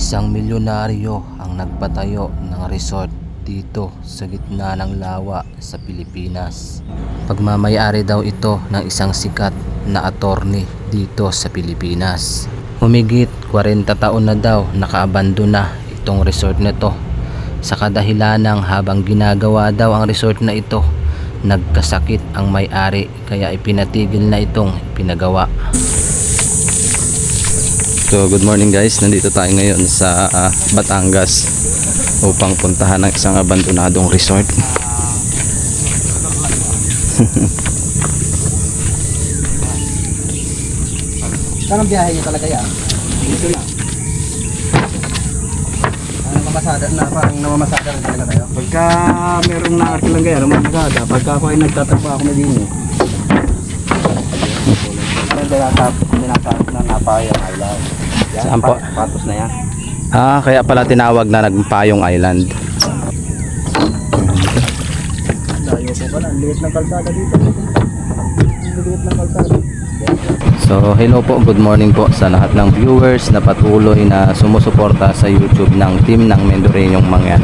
Isang milyonaryo ang nagpatayo ng resort dito sa gitna ng lawa sa Pilipinas. Pagmamay-ari daw ito ng isang sikat na attorney dito sa Pilipinas. Humigit 40 taon na daw nakaabandona itong resort na ito. Sa kadahilanang habang ginagawa daw ang resort na ito, nagkasakit ang may-ari kaya ipinatigil na itong pinagawa. So good morning guys, nandito tayo ngayon sa Batangas upang puntahan ng isang abandonadong resort. Saan ang biyahe niyo talaga yan? Dito na. Namamasada na, parang namamasada rin talaga tayo. Pagka merong naarte lang kaya, namamasada. Pagka ako ay nagtatagpa ako na din eh. Tinatapos na napayang island. Saan po? Patos na yan. Kaya pala tinawag na Nagpayong Island. Layo po pala, ang liit ng kalsada dito. Ang liit ng kalsada. So hello po, good morning po sa lahat ng viewers na patuloy na sumusuporta sa YouTube ng team ng Mendoreñong Mangyan.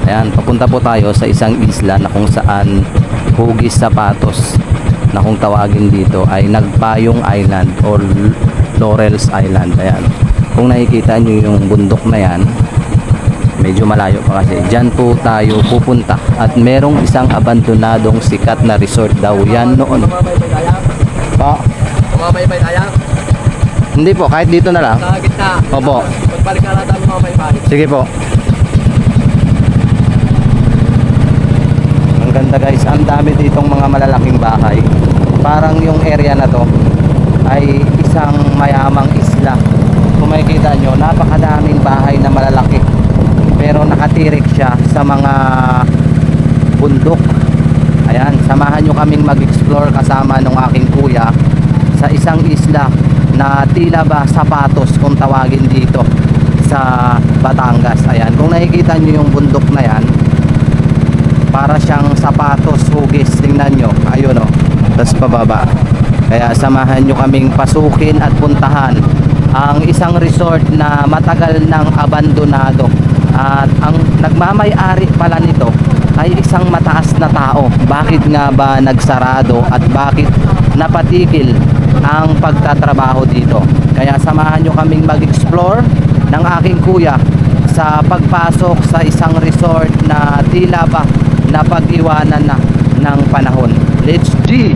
Ayan, papunta po tayo sa isang isla na kung saan hugis sapatos na kung tawagin dito ay Nagpayong Island or Laurel's Island. Ayan, kung nakikita nyo yung bundok na yan, medyo malayo pa kasi dyan po tayo pupunta at merong isang abandonadong sikat na resort daw yan noon pa. Mamaybay tayo? Hindi po, kahit dito na lang. Sa gitna. Opo. Pagbalik ka lang tayo mamaybay. Sige po. Ang ganda guys, ang dami ditong mga malalaking bahay. Parang yung area na to ay isang mayamang isla. Kung makikita nyo, napakadaming bahay na malalaki. Pero nakatirik siya sa mga bundok. Ayan, samahan nyo kaming mag-explore kasama ng aking kuya sa isang isla na tila ba sapatos kung tawagin dito sa Batangas. Ayan, kung nakikita nyo yung bundok na yan, para siyang sapatos hugis. Tingnan nyo, ayun o, tas pababa. Kaya samahan nyo kaming pasukin at puntahan ang isang resort na matagal nang abandonado. At ang nagmamay-ari pala nito ay isang mataas na tao. Bakit nga ba nagsarado at bakit napatigil ang pagtatrabaho dito? Kaya samahan nyo kaming mag-explore ng aking kuya sa pagpasok sa isang resort na tila ba napag-iwanan na ng panahon. Let's G!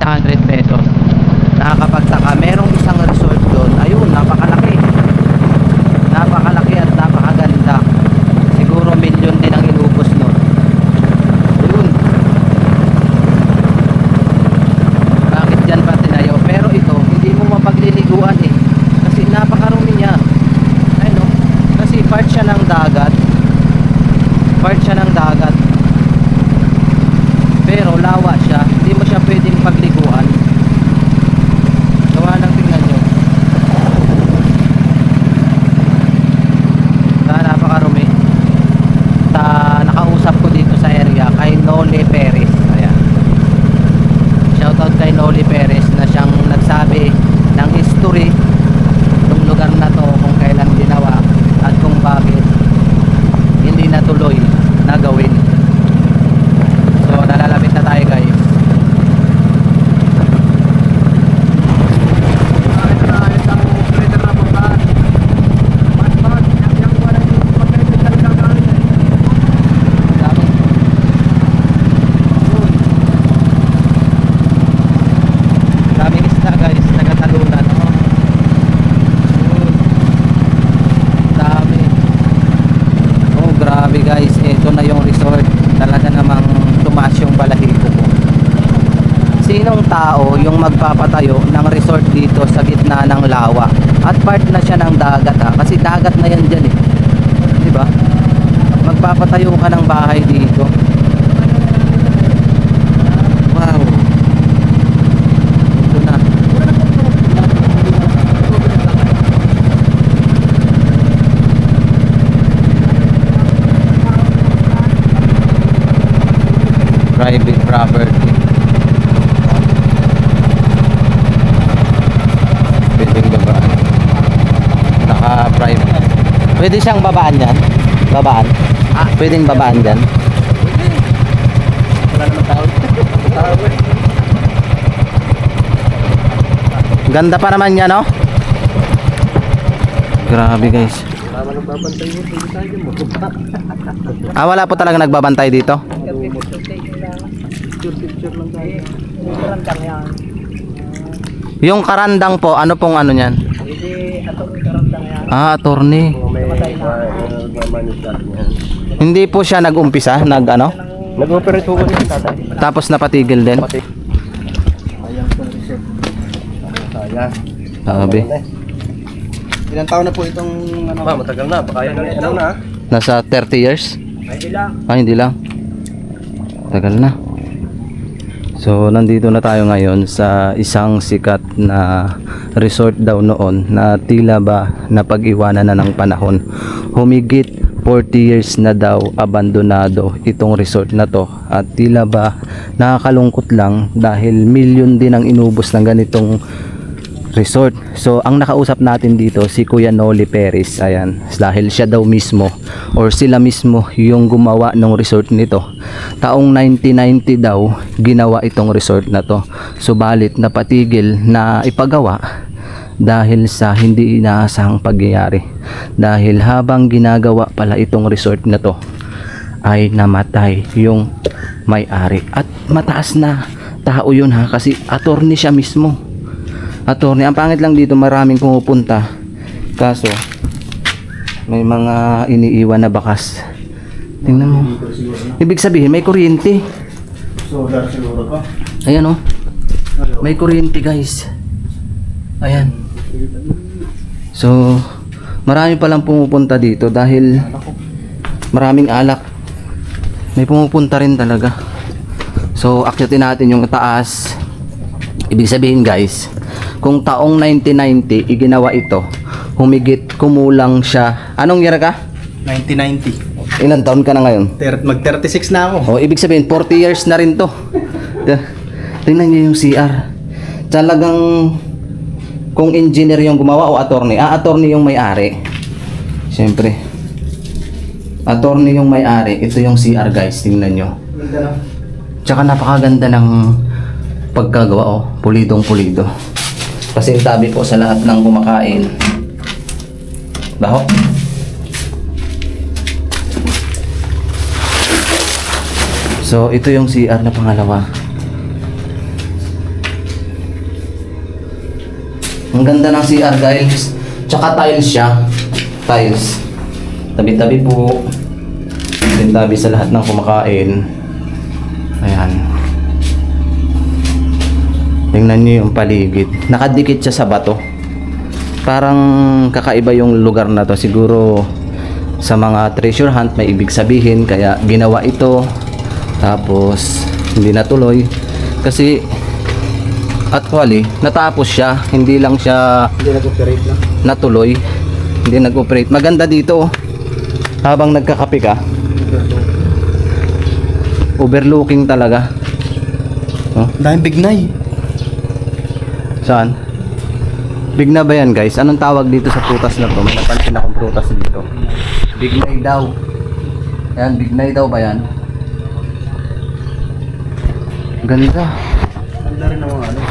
₱100. Nakakapagtaka, merong isang resort doon. Ayun, napakalaki. Napakalaki at napakaganda. Siguro milyon din ang inubos nun. Ayun. Bakit dyan pa tinayo? Pero ito, hindi mo mapagliliguan eh. Kasi napakarumi niya. Ayun, kasi part siya ng dagat. Part siya ng dagat. Pero lawa siya, hindi mo siya pwedeng pagliguan. Gawa ng tingnan nyo. Napakarumi. Nakausap ko dito sa area kay Noli Perez. Ayan. Shoutout kay Noli Perez na siyang nagsabi ng history ng lugar na to, kung tao yung magpapatayo ng resort dito sa gitna ng lawa. At part na siya ng dagat ha, kasi dagat na yan dyan eh. Di ba? Magpapatayo ka ng bahay dito. Wow. Ito na. Private property. Pwedeng babaan. Naka-private. Pwede siyang babaan yan? Babaan? Pwedeng babaan dyan? Wala naman tao. Ganda pa naman yan, no? Grabe guys. Tama nang babantay mo, hindi tayo mo. Wala po talaga nagbabantay dito? Picture lang tayo. Karandang yan. Yung karandang po, ano pong ano yan? Hindi, atong karandang yan. Attorney. May mamanusgat niyan. Hindi po siya nag-umpisa, ano? Nag-operate po kasi tatay. Tapos napatigil din. Ayan po reset. Sayang. Sabi. Ilang taon na po itong ano? Matagal na. Baka yan ano na. Nasa 30 years? Hindi lang. Hindi lang. Tagal na. So, nandito na tayo ngayon sa isang sikat na resort daw noon na tila ba napag-iwanan na ng panahon. Humigit 40 years na daw abandonado itong resort na to at tila ba nakakalungkot lang dahil milyon din ang inubos ng ganitong resort. So ang nakausap natin dito si Kuya Noli Perez, ayan, dahil siya daw mismo or sila mismo yung gumawa ng resort nito. Taong 1990 daw ginawa itong resort na to, subalit napatigil na ipagawa dahil sa hindi inaasahang pagyayari. Dahil habang ginagawa pala itong resort na to ay namatay yung may-ari, at mataas na tao yun ha, kasi attorney siya mismo. Attorney, ang pangit lang dito, maraming pumupunta kaso may mga iniiwan na bakas. Tingnan mo, ibig sabihin may kuryente. Solar siguro ko. Ayan oh, may kuryente guys. Ayan. So marami palang pumupunta dito dahil maraming alak. May pumupunta rin talaga. So akyatin natin yung taas. Ibig sabihin guys, kung taong 1990 iginawa ito, humigit kumulang siya. Anong year ka? 1990. Ilan taon ka na ngayon? Mag-36 na ako. Ibig sabihin 40 years na rin to. Tingnan niyo yung CR. Talagang kung engineer yung gumawa o attorney. Attorney yung may-ari. Siyempre. Attorney yung may-ari. Ito yung CR guys, tingnan nyo. Tsaka napakaganda ng pagkagawa pulidong pulido. Pasintabi po sa lahat ng kumakain. Baho. So ito yung CR na pangalawa. Ang ganda ng CR guys. Tsaka tiles siya. Tiles. Tabi-tabi po. Pasintabi sa lahat ng kumakain. Ayan. Tingnan niyo yung paligid. Nakadikit siya sa bato. Parang kakaiba yung lugar na to. Siguro sa mga treasure hunt may ibig sabihin kaya ginawa ito. Tapos hindi natuloy kasi actually natapos siya, hindi lang siya nag-operate lang. natuloy. Hindi nag-operate. Maganda dito habang nagkakape ka. Overlooking talaga. Daming bignay. Saan? Bigna ba yan guys? Anong tawag dito sa prutas na to? May napansin akong prutas dito. Bignay daw. Ayan, bignay daw ba yan? Ganda. Ganda rin naman ano.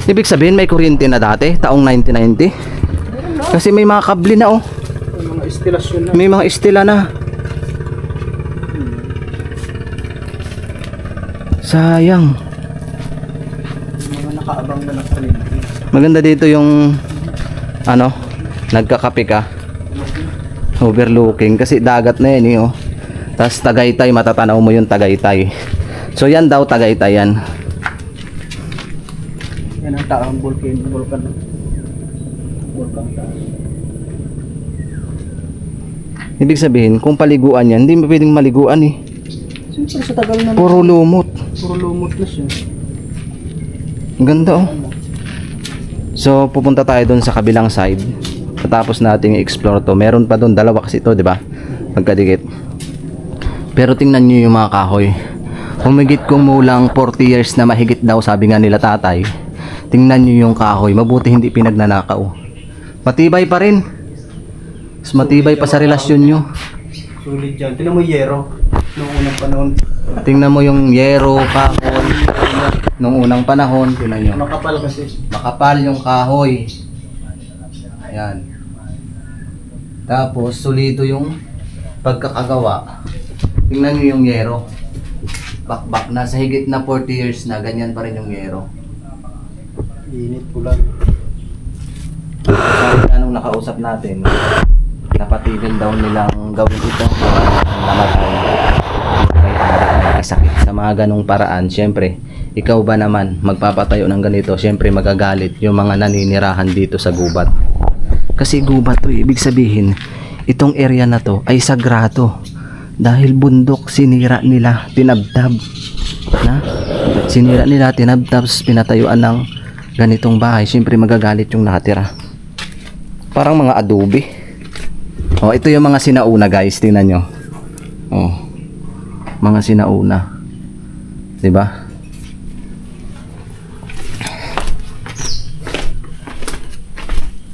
Ibig sabihin may kuryente na dati, taong 1990. Kasi may mga kable na May mga istilasyon na. May mga istila na. Sayang. Mga nakaabang na nakalimit. Maganda dito yung ano, nagkakape ka. Overlooking kasi dagat na yan tapos Tagaytay, matatanaw mo yung Tagaytay. So yan daw Tagaytay yan. Yan ang taong vulkan. Vulkan taas. Ibig sabihin, kung paliguan yan, hindi mo pwedeng maliguan eh. Siyempre sa tagal na Puro lumot. puro lumot na siya. Ang ganda oh. So pupunta tayo doon sa kabilang side. Tapos nating i-explore to. Meron pa doon, dalawa kasi ito, di ba? Magkadikit. Pero tingnan nyo yung mga kahoy. Humigit kung mulang 40 years na mahigit daw, sabi nga nila tatay. Tingnan nyo yung kahoy. Mabuti hindi pinagnanakaw. Matibay pa rin. Mas matibay pa sa relasyon nyo. Sulit dyan. Tingnan mo yung yero. Noong unang panahon. Tingnan mo yung yero, kahoy. Nung unang panahon, tingnan nyo. Makapal kasi. Makapal yung kahoy. Ayan. Tapos, solido yung pagkakagawa. Tingnan nyo yung yero. Bakbak na. Sa higit na 40 years na, ganyan pa rin yung yero. Init po lang. Sabi nga nung nakausap natin, napatigil daw nilang gawin ito. Namatay. May sakit. Sa mga ganong paraan, syempre, ikaw ba naman magpapatayo ng ganito? Syempre magagalit yung mga naninirahan dito sa gubat. Kasi gubat to, ibig sabihin, itong area na to ay sagrado. Dahil bundok, sinira nila, tinabtab. Na? Sinira nila, tinabtab, pinatayuan ng ganitong bahay. Syempre magagalit yung nakatira. Parang mga adobe. Oh, ito yung mga sinauna guys, tingnan nyo. Oh. Mga sinauna. 'Di ba?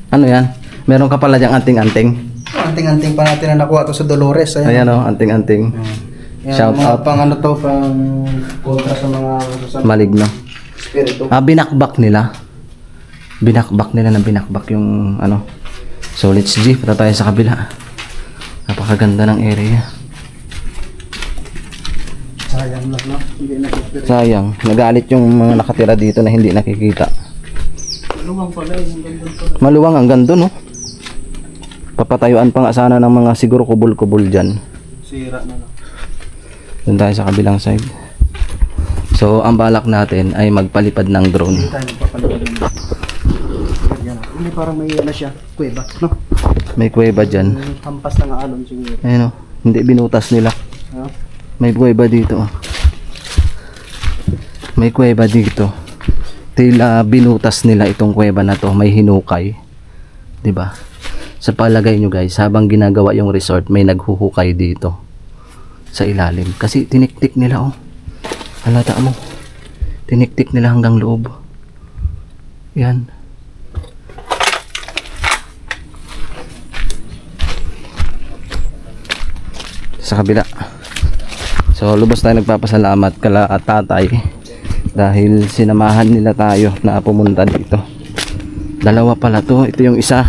Ano 'yan? Meron ka pala diyang anting-anting. Anting-anting pa natin na nakuha to sa Dolores. Ayan oh, anting-anting. Shout out. Pang ano to, pang kontra sa mga Maligno. spirito. Binakbak nila. Binakbak nila ng binakbak yung ano. So let's G, punta tayo sa kabila. Napakaganda ng area. Sayang lang, no? Hindi na spirito. Sayang, nagalit yung mga nakatira dito na hindi nakikita. Luwang pala, yung ganda pala. Maluwang ang ganda no. Papatayuan pa nga sana ng mga siguro kubol-kubol dyan. Sira na lang. Doon tayo sa kabilang side. So ang balak natin ay magpalipad ng drone. Hindi tayo magpapalipad ng yan. Hindi parang may na siya. Kuweba, no? May kuweba dyan. May hampas na nga alon siguro. Ayun o, hindi binutas nila. Ha? May kuweba dito oh. May kuweba dito. Tila binutas nila itong kuweba na to. May hinukay. 'Di ba? Sa palagay nyo guys, habang ginagawa yung resort, may naghuhukay dito sa ilalim. Kasi tiniktik nila oh. Halata mo. Tiniktik nila hanggang loob. Yan. Sa kabila. So lubos tayo nagpapasalamat kala at tatay dahil sinamahan nila tayo na pumunta dito. Dalawa pala to. Ito yung isa.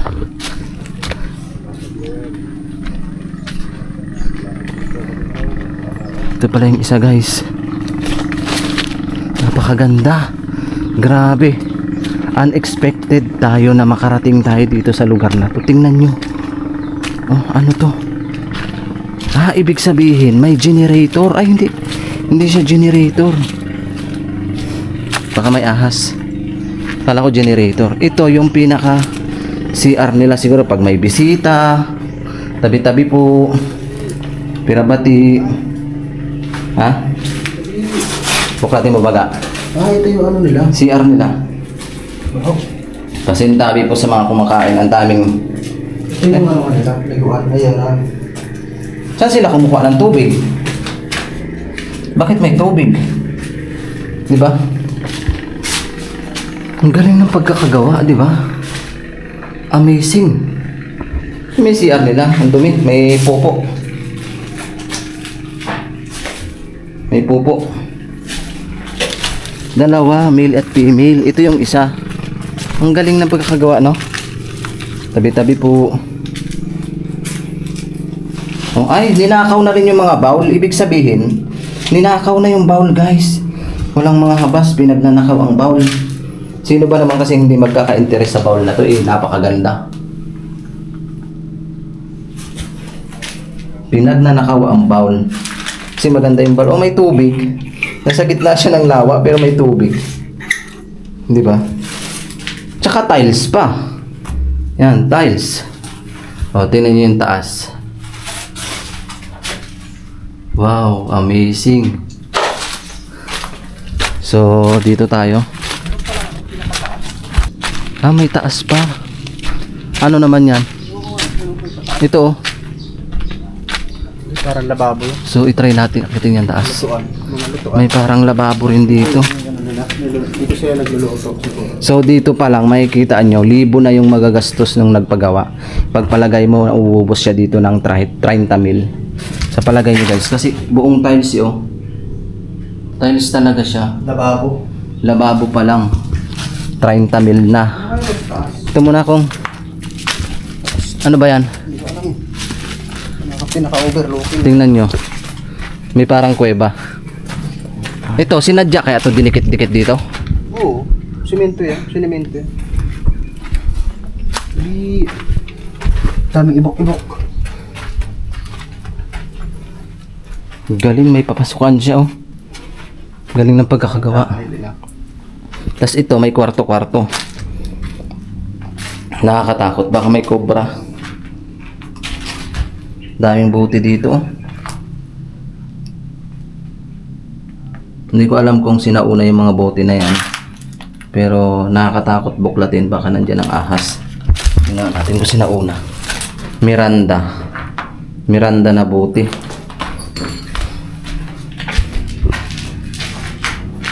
Ito pala yung isa guys. Napakaganda. Grabe. Unexpected tayo na makarating tayo dito sa lugar na to. Tingnan nyo. Oh, ano to? Ah, ibig sabihin may generator. Ay, hindi. Hindi siya generator. Baka may ahas. Kala ko generator. Ito yung pinaka CR nila siguro pag may bisita. Tabi-tabi po. Pirabati. Ha? Buklatin mo baga. Ah, ito yung ano nila. CR nila. Wow. Pasintabi po sa mga kumakain. Ang daming... Ito yung ano nila. Liguan. Ayan na. Saan sila kumukuha ng tubig? Bakit may tubig? Di ba? Ang galing ng pagkakagawa, di ba? Amazing. May CR nila. Ang dumi. May popo. May pupo. Dalawa, male at female. Ito yung isa. Ang galing ng pagkakagawa, no? Tabi-tabi po. Oh, ay, ninakaw na rin yung mga bowl. Ibig sabihin, ninakaw na yung bowl, guys. Walang mga habas, pinagnanakaw ang bowl. Sino ba naman kasi hindi magkaka-interest sa bowl na to? Eh, napakaganda. Pinagnanakaw ang bowl. Kasi maganda yung bowl. Oh, may tubig. Nasa gitna siya ng lawa pero may tubig. Di ba? Tsaka tiles pa. Yan, tiles. O, tingnan niyo yung taas. Wow, amazing. So, dito tayo. Ah, may taas pa. Ano naman yan? Ito, oh. Parang lababo. So, itry natin akitin yung taas. Lutuan. Mga lutuan. May parang lababo rin dito. Dito siya nagluluto. So, dito pa lang, makikita nyo, libo na yung magagastos nung nagpagawa. Pagpalagay mo, uubos siya dito ng 30 mil. Sa palagay nyo guys, kasi buong tiles yun. Tiles talaga siya. Lababo. Lababo pa lang. 30 mil na. Ito muna kung ano ba yan? Hindi ko alam. Pinaka-overlooking. Tingnan nyo. May parang kuweba. Ito, sinadya kaya ito dinikit-dikit dito? Oo. Simento yan. Sinemento yan. Daming ibok-ibok. Galing, may papasukan siya oh. Galing ng pagkakagawa. Tapos ito, may kwarto-kwarto. Nakakatakot. Baka may cobra. Daming buti dito oh. Hindi ko alam kung sinauna yung mga bote na yan. Pero nakakatakot buklatin. Baka nandyan ang ahas. Tingnan natin kung sinauna. Miranda. Miranda na bote.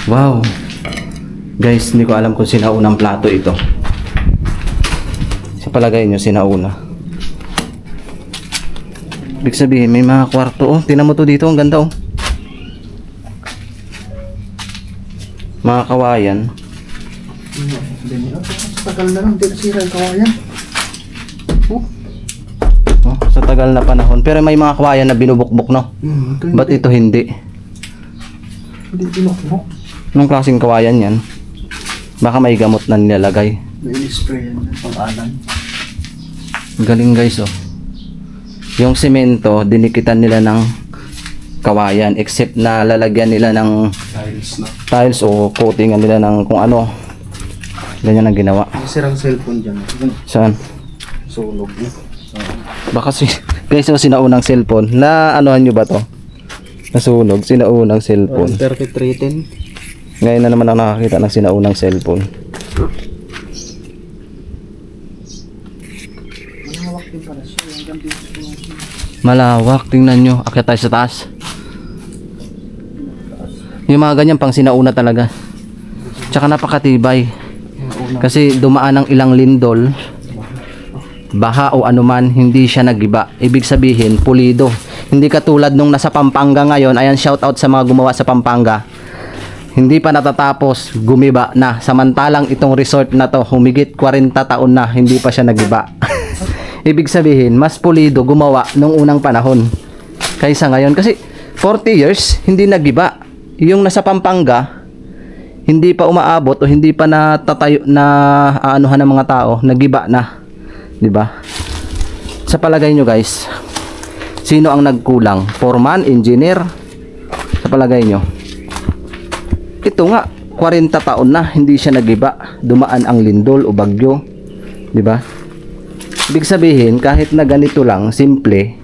Wow. Guys, hindi ko alam kung sinaunang plato ito. Sa palagay nyo, sinauna. Ibig sabihin, may mga kwarto oh. Tingnan mo to dito, ang ganda oh. Mga kawayan. Tagal na lang, hindi nasira yung kawayan. Oh, sa tagal na panahon. Pero may mga kawayan na binubukbok no. Ba't ito hindi? Hindi binukbok. Anong klaseng kawayan yan? Baka may gamot na nilalagay. May spray yan, pang-alan. Galing guys oh. Yung semento, dinikitan nila ng kawayan. Except na lalagyan nila ng Tiles na. tiles o coatingan nila ng kung ano. Ganyan ang ginawa. May sirang cellphone dyan. Saan? Sunog. Baka si guys yung sinaunang cellphone. Na anuhan nyo ba to? Nasunog. Sinaunang cellphone. 3310. Ngayon na naman ako nakakita ng sinaunang cellphone. Malawak din pala siya. Yung gambi. Malawak. Tingnan nyo. Akyat tayo sa taas. Yung mga ganyan pang sinauna talaga. Tsaka napakatibay. Kasi dumaan ng ilang lindol, baha o anuman, hindi siya nagiba. Ibig sabihin, pulido. Hindi katulad nung nasa Pampanga ngayon. Ayan, shout out sa mga gumawa sa Pampanga. Hindi pa natatapos, gumiba na. Samantalang itong resort na to, humigit 40 taon na, hindi pa siya nagiba. Ibig sabihin, mas pulido gumawa nung unang panahon kaysa ngayon. Kasi 40 years, hindi nagiba. Yung nasa Pampanga, hindi pa umaabot o hindi pa natatayo na aanuhan ng mga tao, nagiba na. 'Di ba? Sa palagay nyo guys, sino ang nagkulang? Foreman, engineer? Sa palagay nyo? Ito nga, 40 taon na hindi siya nagiba. Dumaan ang lindol o bagyo. 'Di ba? Ibig sabihin, kahit na ganito lang, simple,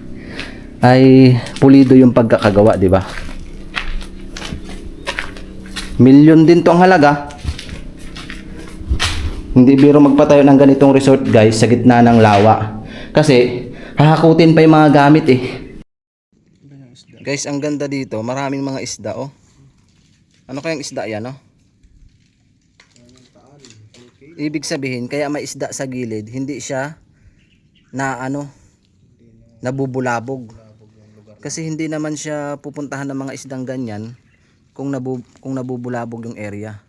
ay pulido yung pagkakagawa, 'di ba? Milyon din to ang halaga. Hindi biro magpatayo ng ganitong resort guys sa gitna ng lawa. Kasi hahakutin pa yung mga gamit eh. Guys, ang ganda dito. Maraming mga isda oh. Ano kayang isda yan oh? Ibig sabihin, kaya may isda sa gilid. Hindi siya na ano, nabubulabog. Kasi hindi naman siya pupuntahan ng mga isdang ganyan kung nabubulabog yung area.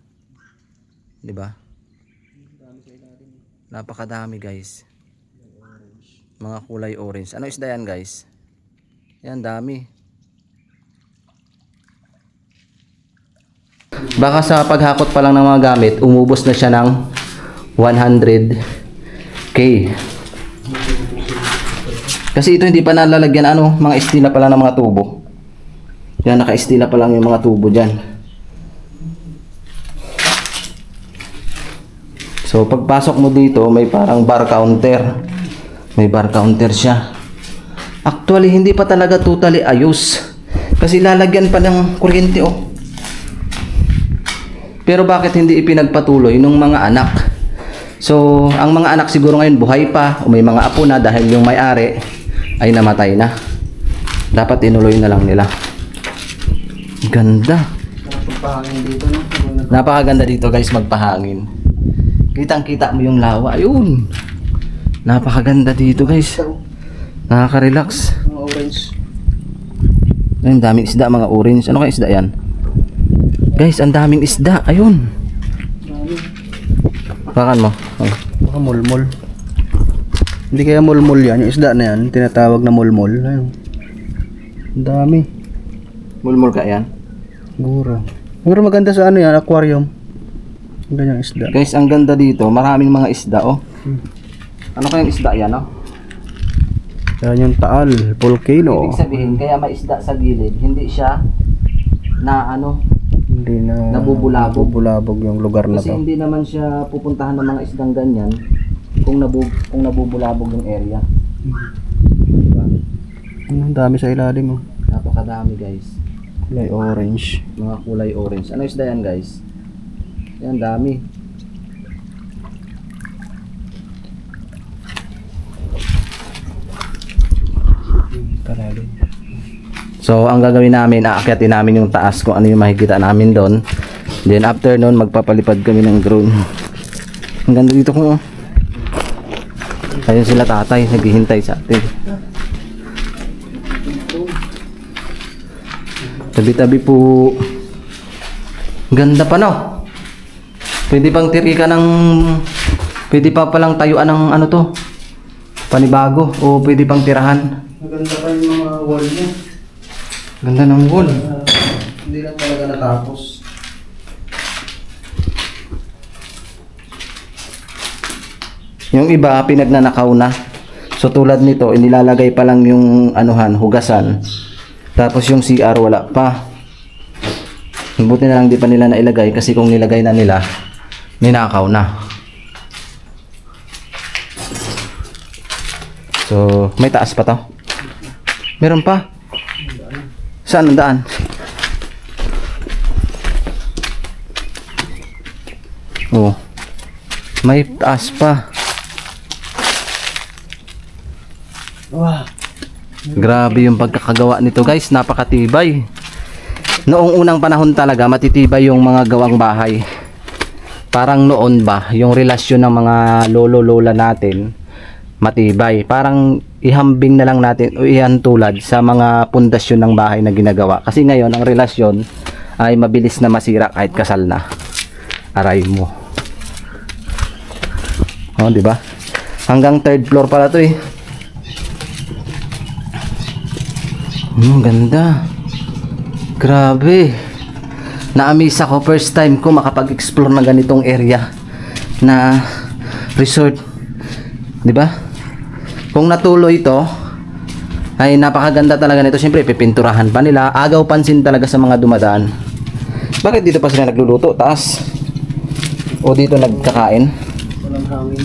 'Di ba? Napakadami guys. Mga kulay orange. Ano isda yan guys? Yan dami. Baka sa paghakot pa lang ng mga gamit, umubos na siya ng 100k. Kasi ito hindi pa nalalagyan ano, mga estila pa lang ng mga tubo. Yan, naka-estila pa lang yung mga tubo dyan. So pagpasok mo dito, may parang bar counter. May bar counter siya. Actually, hindi pa talaga totally ayos. Kasi lalagyan pa ng kuryente oh. Pero bakit hindi ipinagpatuloy ng mga anak? So, ang mga anak siguro ngayon buhay pa o may mga apo na dahil yung may-ari ay namatay na. Dapat inuloy na lang nila. Ganda. Pagpahangin dito, no? Napakaganda dito guys magpahangin. Kitang-kita mo yung lawa. Ayun. Napakaganda dito guys. Nakaka-relax. Mga orange. Ayun, daming isda, mga orange. Ano kaya isda yan? Guys, ang daming isda. Ayun. Bakan mo. Oh. Baka mulmol. Hindi kaya mulmol yan. Yung isda na yan, tinatawag na mulmol. Ayun. Ang dami. Mulmul ka yan. Siguro. Siguro maganda sa ano yan, aquarium. Ang ganyang isda. Guys, ang ganda dito. Maraming mga isda oh. Ano kayang isda yan oh? Yan yung Taal, volcano. Ibig sabihin, kaya may isda sa gilid. Hindi siya na ano, Hindi na Nabubulabog. nabubulabog yung lugar na kasi to. hindi naman siya pupuntahan ng mga isdang ganyan kung nabubulabog yung area. Diba? Ang dami sa ilalim oh. Napakadami guys. Kulay orange. Mga kulay orange. Ano isda yan guys? Yan dami. Talalim. So ang gagawin namin, aakyatin namin yung taas kung ano yung makikita namin doon. Then after nun, magpapalipad kami ng drone. Ang ganda dito kung ayun sila tatay, naghihintay sa atin. Tabi-tabi po. Ganda pa no? Pwede pang tirika ng, pwede pa palang tayuan ng ano to, panibago, o pwede pang tirahan. Maganda pa yung mga wall niya. Ganda ng wall. Hindi lang talaga natapos. Yung iba pinagnanakaw na. So tulad nito, inilalagay pa lang yung anuhan, hugasan. Tapos yung CR wala pa. Buti na lang di pa nila nailagay kasi kung nilagay na nila, ninakaw na. So, may taas pa to. Meron pa. Saan ang daan? Oh. May taas pa. Wow. Grabe yung pagkakagawa nito guys, napakatibay. Noong unang panahon talaga matitibay yung mga gawang bahay. Parang noon ba, yung relasyon ng mga lolo-lola natin matibay. Parang ihambing na lang natin o ihantulad sa mga pundasyon ng bahay na ginagawa. Kasi ngayon ang relasyon ay mabilis na masira kahit kasal na. Aray mo. Oh, di ba? Hanggang third floor pala 'to eh. Ganda. Grabe. Na-amaze ako, first time ko makapag-explore ng ganitong area na resort. 'Di ba? Kung natuloy ito, ay napakaganda talaga nito. Siyempre, pipinturahan pa nila. Agaw pansin talaga sa mga dumadaan. Bakit dito pa sila nagluluto? Taas? O dito nagkakain? Walang hangin.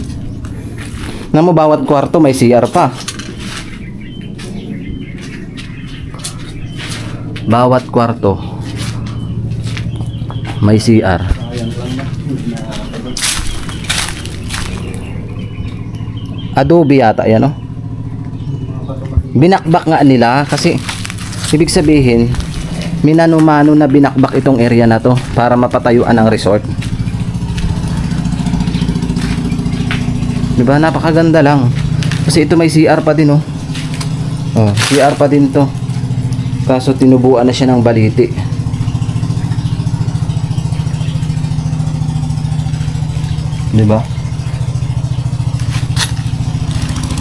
Na mo, bawat kwarto may CR pa. Bawat kwarto may CR. Adobe yata yan, no? Binakbak nga nila kasi ibig sabihin minano-mano na binakbak itong area na to para mapatayuan ang resort. Diba? Napakaganda lang. Kasi ito may CR pa din, oh. Oh, CR pa din to. Kaso tinubuan na siya ng baliti. Diba?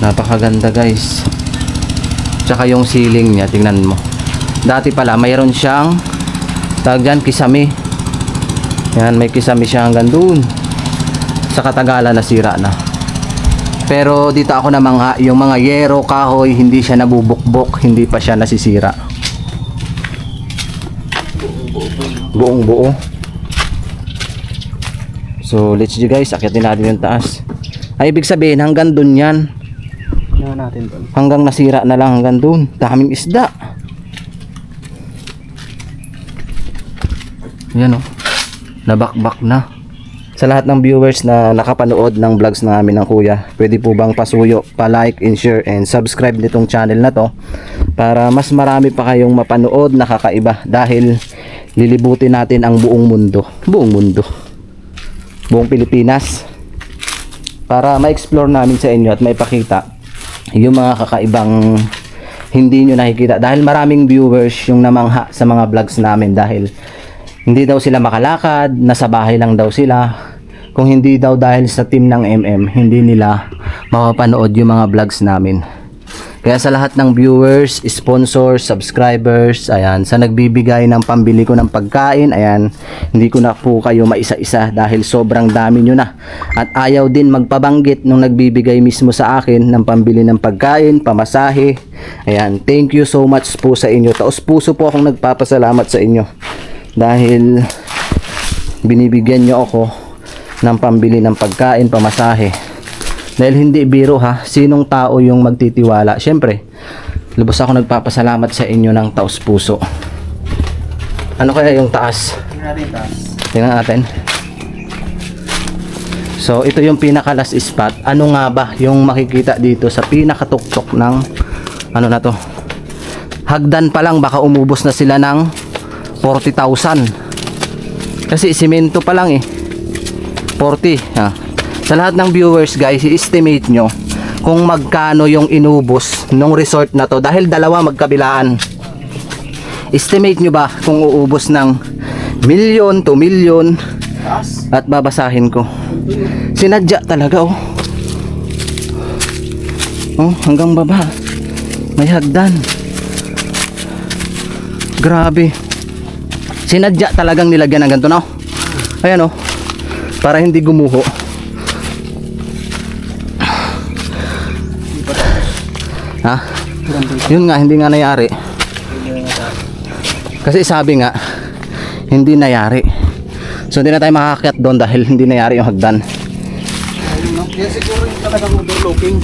Napakaganda guys. Tsaka yung ceiling niya, tingnan mo. Dati pala mayroon siyang tawag dyan, kisame. Yan, may kisame siya hanggang dun. Sa katagalan nasira na. Pero dito ako namangha, yung mga yero, kahoy, hindi siya nabubukbok, hindi pa siya nasisira. Buong buo. So let's go guys, akyatin natin yung taas. Ay ibig sabihin hanggang dun yan. Tingnan natin tol. Hanggang nasira na lang hanggang dun. Daming isda. Yan o. Nabakbak na. Sa lahat ng viewers na nakapanood ng vlogs namin ng kuya, pwede po bang pasuyo, pa-like and share and subscribe nitong channel na to para mas marami pa kayong mapanood na kakaiba dahil lilibutin natin ang buong mundo. Buong Pilipinas para ma-explore namin sa inyo at maipakita yung mga kakaibang hindi nyo nakikita dahil maraming viewers yung namangha sa mga vlogs namin dahil hindi daw sila makalakad, nasa bahay lang daw sila. Kung hindi daw dahil sa team ng MM, hindi nila mapapanood yung mga vlogs namin. Kaya sa lahat ng viewers, sponsors, subscribers, ayan, sa nagbibigay ng pambili ko ng pagkain, ayan, hindi ko na po kayo maisa-isa dahil sobrang dami nyo na. At ayaw din magpabanggit nung nagbibigay mismo sa akin ng pambili ng pagkain, pamasahe. Ayan, thank you so much po sa inyo. Taos puso po akong nagpapasalamat sa inyo. Dahil binibigyan nyo ako ng pambili ng pagkain, pamasahe. Dahil hindi biro ha, sinong tao yung magtitiwala? Siyempre, lubos ako nagpapasalamat sa inyo ng taos puso. Ano kaya yung taas? Tingnan natin. So, ito yung pinaka-last spot. Ano nga ba yung makikita dito sa pinakatuktok ng ano na to? Hagdan pa lang, baka umubos na sila ng 40,000. Kasi simento pa lang eh. 40 ha. Sa lahat ng viewers guys, i-estimate nyo kung magkano yung inubos nung resort na to dahil dalawa magkabilaan. Estimate nyo ba kung uubos ng milyon to milyon? At babasahin ko. Sinadya talaga oh. Oh, hanggang baba. May hagdan. Grabe. Sinadya talagang nilagyan ng ganito no. Ayan oh. Para hindi gumuho. Ha? Yun nga, hindi nga nangyari. Kasi sabi nga, hindi nangyari. So hindi na tayo makakakyat doon dahil hindi nangyari yung hagdan. Yan siguro yung talagang overlooking.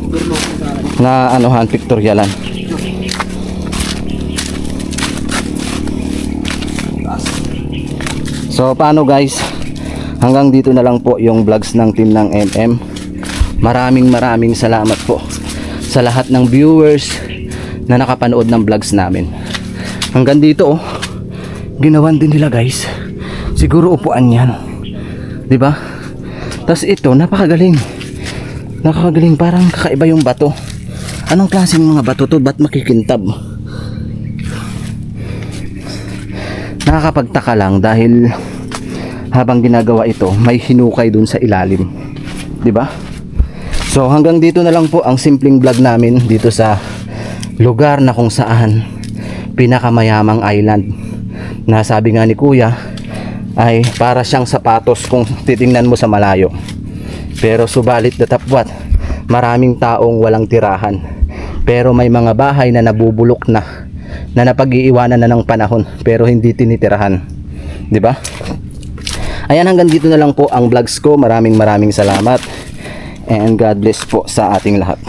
Overlooking talaga. Na anuhan, pictorialan. So paano guys? Hanggang dito na lang po yung vlogs ng team ng MM. Maraming salamat po sa lahat ng viewers na nakapanood ng vlogs namin. Hanggang dito oh, ginawan din nila guys. Siguro upuan yan, di ba? Tapos ito napakagaling, nakakagaling, parang kakaiba yung bato. Anong klaseng mga bato to? Ba't makikintab? Nakakapagtaka lang dahil habang ginagawa ito may hinukay dun sa ilalim, di ba? So hanggang dito na lang po ang simpleng vlog namin dito sa lugar na kung saan pinakamayamang island na sabi nga ni kuya ay para siyang sapatos kung titingnan mo sa malayo. Pero subalit datapwat, maraming taong walang tirahan. Pero may mga bahay na nabubulok na napag-iiwanan na ng panahon pero hindi tinitirahan. Di ba? Ayan, hanggang dito na lang po ang vlogs ko. Maraming salamat. And God bless po sa ating lahat.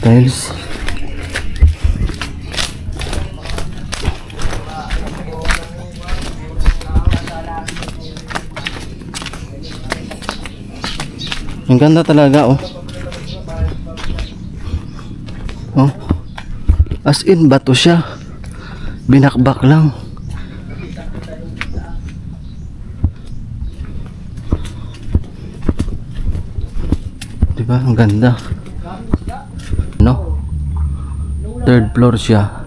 Tiles. Ang ganda talaga oh. Oh. As in bato siya. Binakbak lang. Diba? Ang ganda. No? Third floor siya.